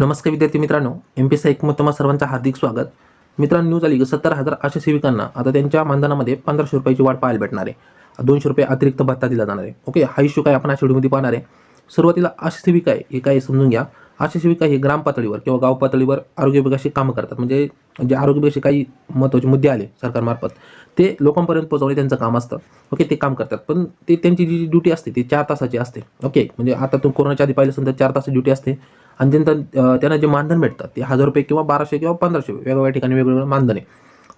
नमस्कार विद्यार्थी मित्रांनो, Mpsc IQ मध्ये तुम्हा सर्वांचं हार्दिक स्वागत. मित्रांनो, न्यूज आली की 70,000 आशा सेविकांना आता त्यांच्या मानधनामध्ये 1500 रुपयाची वाढ पाहायला भेटणार आहे. 200 रुपये अतिरिक्त भत्ता दिला जाणार आहे. ओके, हा इश्यू काय आपण या व्हिडिओमध्ये पाहणार आहे. सुरुवातीला आशा सेविका आहे हे काय समजून घ्या. आशा सेविका हे ग्राम पातळीवर किंवा गाव पातळीवर आरोग्य विभागाशी कामं करतात. म्हणजे जे आरोग्य विभागाचे काही महत्त्वाचे मुद्दे आले सरकारमार्फत ते लोकांपर्यंत पोहोचवणे त्यांचं काम असतं. ओके, ते काम करतात. पण ते त्यांची जी ड्युटी असते ती 4 तासाची असते. ओके, म्हणजे आता तुम्ही कोरोनाच्या आधी पाहिलं असेल तर 4 तासाची ड्युटी असते आणि त्यांना जे मानधन भेटतात ते 1000 रुपये किंवा 1200 किंवा 1500 वेगवेगळ्या ठिकाणी वेगवेगळं मानधन आहे.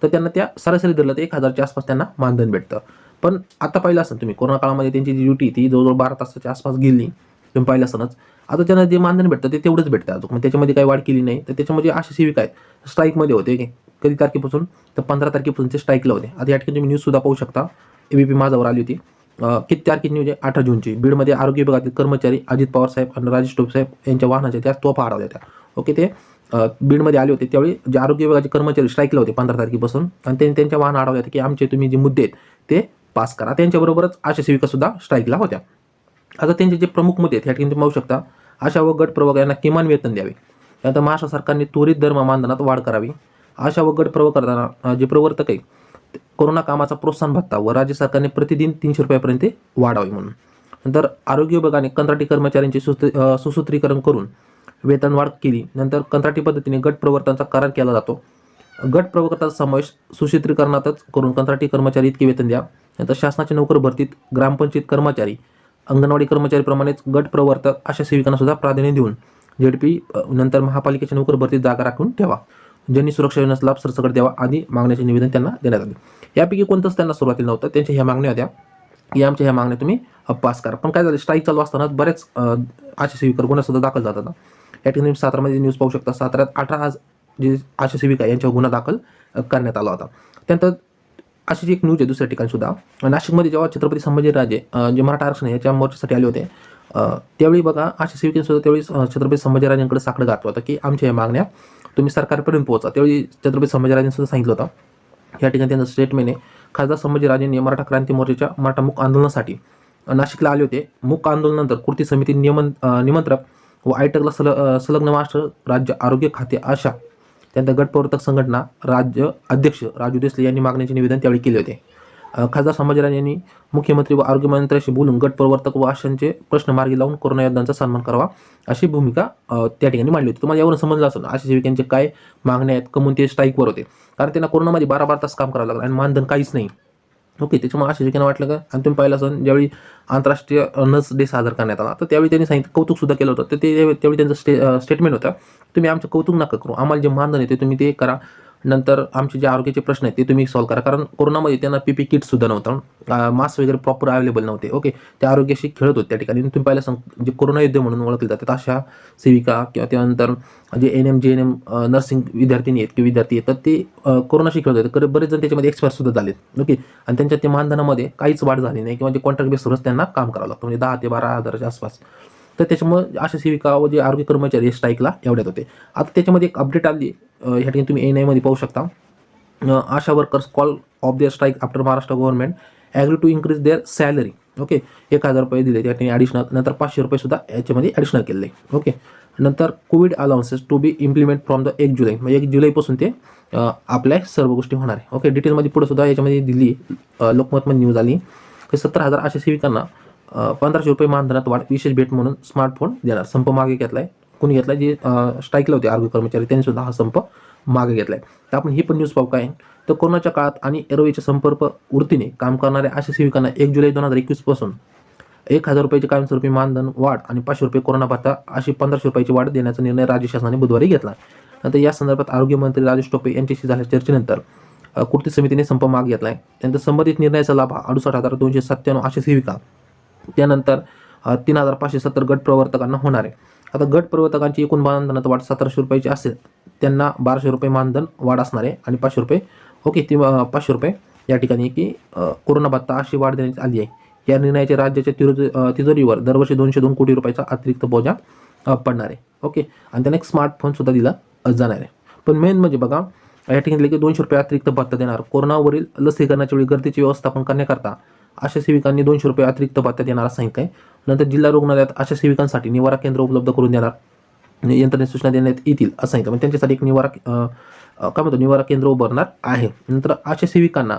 तर त्यांना त्या सरासरी धरलं तर 1000च्या आसपास त्यांना मानधन भेटतं. पण आता पाहिलं असेल तुम्ही कोरोना काळामध्ये त्यांची जी ड्युटी ती जवळजवळ 12 तासाच्या आसपास गेली. तुम्ही पाहिलं असतानाच आता त्यांना जे मानधन भेटतं ते तेवढंच भेटतं अजून. मग त्याच्यामध्ये काही वाढ केली नाही. तर त्याच्यामध्ये अशी सेविका आहेत स्ट्राईकमध्ये होते. कधी तारखेपासून तर 15 तारखेपासून ते स्ट्राईकला होते. आता या ठिकाणी तुम्ही न्यूजसुद्धा पाहू शकता. ABP माझावर आली होती. किती तारखेची न्यूज आहे? 18 जूनची. बीडमध्ये आरोग्य विभागातील कर्मचारी अजित पवार साहेब आणि राजेश टोपे साहेब यांच्या वाहनाच्या त्या तोफा अडवल्या होत्या. ओके, ते बीडमध्ये आले होते त्यावेळी जे आरोग्य विभागाचे कर्मचारी स्ट्राईकला होते 15 तारखेपासून आणि त्यांनी त्यांच्या वाहन अडवल्या होत्या की आमचे तुम्ही जे मुद्दे आहेत ते पास करा. त्यांच्याबरोबरच आशा सेविकासुद्धा स्ट्राईकला होत्या. आता त्यांचे जे प्रमुख मुद्दे आहेत या ठिकाणी तुम्ही पाहू शकता. आशा व गट प्रवर्ग यांना किमान वेतन द्यावे. त्यानंतर महाराष्ट्र सरकारने त्वरित दर मानधनात वाढ करावी. आशा व गट प्रवर्तकांना जे प्रवर्तक आहे कोरोना कामाचा प्रोत्साहन भत्ता व राज्य सरकारने प्रतिदिन 300 रुपयापर्यंत वाढावे म्हणून. नंतर आरोग्य विभागाने कंत्राटी कर्मचाऱ्यांचे सुसूत्रीकरण करून वेतनवाढ केली. नंतर कंत्राटी पद्धतीने गट प्रवर्तनाचा करार केला जातो. गट प्रवर्तकाचा समावेश सुसूत्रीकरणातच करून कंत्राटी कर्मचारी इतके वेतन द्या. नंतर शासनाच्या नोकर भरतीत ग्रामपंचायत कर्मचारी अंगणवाडी कर्मचारीप्रमाणेच गट प्रवर्तक अशा सेविकांना सुद्धा प्राधान्य देऊन ZP नंतर महापालिकेच्या नोकर भरतीत जागा राखून ठेवा. ज्यांनी सुरक्षा योजनेचा लाभ सरसकट द्यावा आदी मागण्याचे निवेदन त्यांना देण्यात आले. यापैकी कोणतंच त्यांना सुरुवातीला नव्हतं. त्यांच्या ह्या मागण्या होत्या की आमच्या ह्या मागण्या तुम्ही पास करा. पण काय झालं, स्ट्राईक चालू असताना बरेच आशा सेविका गुन्हा दाखल जातात. या ठिकाणी सातारामध्ये न्यूज पाहू शकता. साताऱ्यात 18 जे आशा सेविका यांच्यावर गुन्हा दाखल करण्यात आला होता. त्यानंतर अशी जी एक न्यूज आहे दुसऱ्या ठिकाणी सुद्धा. नाशिकमध्ये जेव्हा छत्रपती संभाजीराजे जे मराठा आरक्षण याच्या मोर्चासाठी आले होते त्यावेळी बघा आशा सेविकेने सुद्धा त्यावेळी छत्रपती संभाजीराजांकडे साकडं घातलं होतं की आमच्या या मागण्या तुम्ही सरकारपर्यंत पोहोचा. त्यावेळी छत्रपती संभाजीराजांनी सुद्धा सांगितलं होतं. या ठिकाणी त्यांचं स्टेटमेंट आहे. खासदार संभाजीराजेंनी मराठा क्रांती मोर्चाच्या मराठा मूक आंदोलनासाठी नाशिकला आले होते. मूक आंदोलनानंतर कृती समिती निमंत्रक व आयटकला संलग्न महाराष्ट्र राज्य आरोग्य खाते आशा त्यानंतर गट प्रवर्तक संघटना राज्य अध्यक्ष राजू देसले यांनी मागण्याचे निवेदन त्यावेळी केले होते. खासदार संभाजीराजे यांनी मुख्यमंत्री व आरोग्यमंत्र्यांशी बोलून गट प्रवर्तक व आशांचे प्रश्न मार्गी लावून कोरोना योद्ध्यांचा सन्मान करावा अशी भूमिका त्या ठिकाणी मांडली होती. तुम्हाला यावरून समजलं असेल आशा सेविकांचे काय मागण्या आहेत, कमून ते स्ट्राईकवर होते. कारण त्यांना कोरोनामध्ये 12-12 तास काम करावं लागलं आणि मानधन काहीच नाही. ओके, त्याच्यामुळे आशा सेविकांना वाटलं का, आणि तुम्ही पाहिलं असेल ज्यावेळी आंतरराष्ट्रीय नर्स डे साजरा करण्यात आला तर त्यावेळी त्यांनी सांगितलं कौतुकसुद्धा केलं होतं. तर त्यावेळी त्यांचं स्टेटमेंट होतं, तुम्ही आमचं कौतुक नका करू, आम्हाला जे मानधन आहे ते तुम्ही ते करा. नंतर आमचे जे आरोग्याचे प्रश्न आहेत ते तुम्ही सॉल्व्ह करा. कारण कोरोनामध्ये त्यांना PPE किटसुद्धा नव्हतं, मास्क वगैरे प्रॉपर अवेलेबल नव्हते. ओके, त्या आरोग्याशी खेळत होते त्या ठिकाणी. तुम्ही पाहिलं सांग जे कोरोना योद्धे म्हणून ओळखले जातात अशा सेविका किंवा त्यानंतर जे NM JNM नर्सिंग विद्यार्थिनी आहेत किंवा विद्यार्थी आहेत तर ते कोरोनाशी खेळत होते. तर बरेच जण त्याच्यामध्ये एक्सपायर सुद्धा झालेत. ओके, आणि त्यांच्या ते मानधनामध्ये काहीच वाढ झाली नाही किंवा जे कॉन्ट्रॅक्ट बेसवरच त्यांना काम करावं लागतं, म्हणजे 10 ते 12 हजाराच्या आसपास. तर त्याच्यामुळे अशा सेविका व जे आरोग्य कर्मचारी स्ट्राईकला एवढ्यात होते. आता त्याच्यामध्ये एक अपडेट आली ह्या ठिकाणी तुम्ही NI मध्ये पाहू शकता. ASHA workers call off their strike after Maharashtra government agree to increase their salary. Okay, 1000 रुपये दिले त्या ठिकाणी ॲडिशनल. नंतर 500 रुपये सुद्धा याच्यामध्ये ॲडिशनल केले. ओके, नंतर COVID allowances to be implement from the 1 July, म्हणजे 1 जुलैपासून ते आपल्या सर्व गोष्टी होणार आहे. ओके, डिटेलमध्ये पुढे सुद्धा याच्यामध्ये दिली. लोकमतमध्ये न्यूज आली की 70,000 अशा सेविकांना 1500 रुपये मानधनात वाढ, विशेष भेट म्हणून स्मार्टफोन देणार. संप मागे घेतलाय. कोणी घेतलाय? जे स्ट्राईकला होते आरोग्य कर्मचारी त्यांनी सुद्धा हा संप मागे घेतलाय. तर आपण ही पण न्यूज पाहू काय. तर कोरोनाच्या काळात आणि एरवीच्या संपर्क वृत्तीने काम करणाऱ्या अशा सेविकांना 1 जुलै 2021 पासून 1000 रुपयाचे कायमस्वरूपी मानधन वाढ आणि 500 रुपये कोरोना भत्ता अशी 1500 रुपयाची वाढ देण्याचा निर्णय राज्य शासनाने बुधवारी घेतला. नंतर या संदर्भात आरोग्यमंत्री राजेश टोपे यांच्याशी झालेल्या चर्चेनंतर कृती समितीने संप मागे घेतलाय. त्यानंतर संबंधित निर्णयाचा लाभ 68,297 अशा सेविका त्यानंतर 3,570 गट प्रवर्तकांना होणार आहे. आता गट प्रवर्तकांची एकूण मानधनात वाढ 1700 रुपयाची असेल त्यांना 1200 रुपये मानधन वाढ असणार आहे आणि 500 रुपये. ओके, ती 500 रुपये या ठिकाणी की कोरोना भत्ता अशी वाढ देण्यात आली आहे. या निर्णयाच्या राज्याच्या तिजोरीवर दरवर्षी 202 कोटी रुपयाचा अतिरिक्त बोजा पडणार आहे. ओके, आणि त्यांना एक स्मार्टफोनसुद्धा दिला जाणार आहे. पण मेन म्हणजे बघा या ठिकाणी की 200 रुपये अतिरिक्त भत्ता देणार. कोरोनावरील लसीकरणाच्या वेळी गर्दीचे व्यवस्थापन करण्याकरता अशा सेविकांनी 200 रुपये अतिरिक्त भत्ता देणार सांगितलं आहे. नंतर जिल्हा रुग्णालयात अशा सेविकांसाठी निवारा केंद्र उपलब्ध करून देणार. यंत्रणेत सूचना देण्यात येतील असं सांगितलं. म्हणजे त्यांच्यासाठी एक निवारा केंद्र उभारणार आहे. नंतर आशा सेविकांना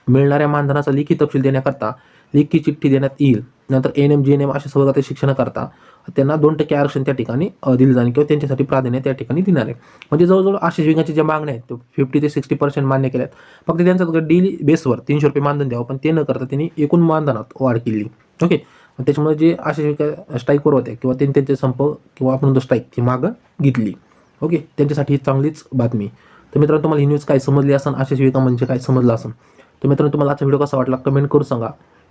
मिळणाऱ्या मानधनाचा लेखी तपशील देण्याकरता लेखी चिठ्ठी देण्यात येईल. नंतर NM GNM अशा सवलती शिक्षणाकरता त्यांना 2% आरक्षण त्या ठिकाणी दिलं जाईल किंवा त्यांच्यासाठी प्राधान्य त्या ठिकाणी देणार आहे. म्हणजे जवळजवळ आशा सेविकांच्या ज्या मागण्या आहेत 50 ते 60% मान्य केल्यात. फक्त त्यांचं डेली बेसवर 300 रुपये मानधन द्यावं, पण ते न करता त्यांनी एकूण मानधनात वाढ केली. ओके, त्याच्यामुळे जे आशा सेविका स्ट्राईकवर होत्या किंवा त्यांचे संप किंवा आपण स्ट्राईक ती मागं घेतली. ओके, त्यांच्यासाठी ही चांगलीच बातमी. तर मित्रांनो, तुम्हाला ही न्यूज काय समजली असेल, आशा सेविका म्हणजे काय समजलं असेल. तर मित्रांनो, तुम्हाला आजचा व्हिडिओ कसा वाटला कमेंट करून सांगा.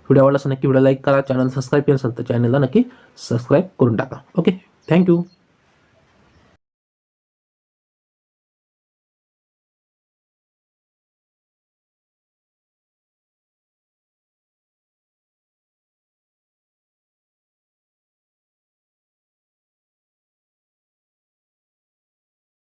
व्हिडिओ आवडला असेल नक्की व्हिडिओ लाईक करा. चॅनल सबस्क्राईब केलं असेल तर चॅनलला नक्की सबस्क्राईब करून टाका. Okay, thank you.